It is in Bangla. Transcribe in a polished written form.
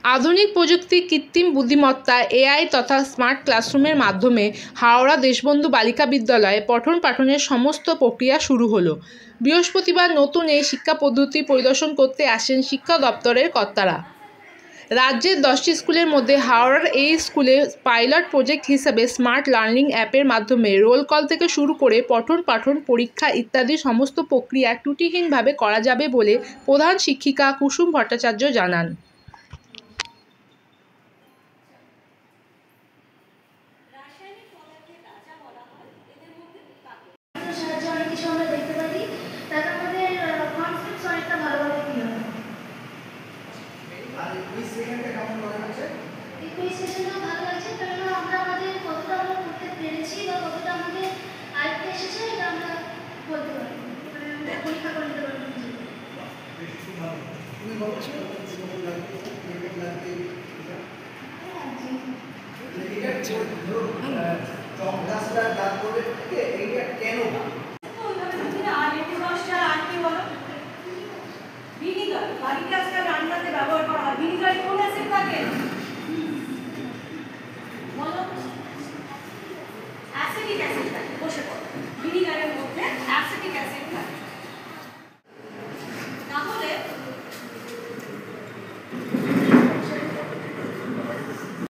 আধুনিক প্রযুক্তি, কৃত্রিম বুদ্ধিমত্তা, এআই তথা স্মার্ট ক্লাসরুমের মাধ্যমে হাওড়া দেশবন্ধু বালিকা বিদ্যালয়ে পঠন পাঠনের সমস্ত প্রক্রিয়া শুরু হলো। বৃহস্পতিবার নতুন এই শিক্ষা পদ্ধতি পরিদর্শন করতে আসেন শিক্ষা দপ্তরের কর্তারা। রাজ্যের 10টি স্কুলের মধ্যে হাওড়ার এই স্কুলে পাইলট প্রজেক্ট হিসেবে স্মার্ট লার্নিং অ্যাপের মাধ্যমে রোল কল থেকে শুরু করে পঠন পাঠন, পরীক্ষা ইত্যাদি সমস্ত প্রক্রিয়া ত্রুটিহীনভাবে করা যাবে বলে প্রধান শিক্ষিকা কুসুম ভট্টাচার্য জানান।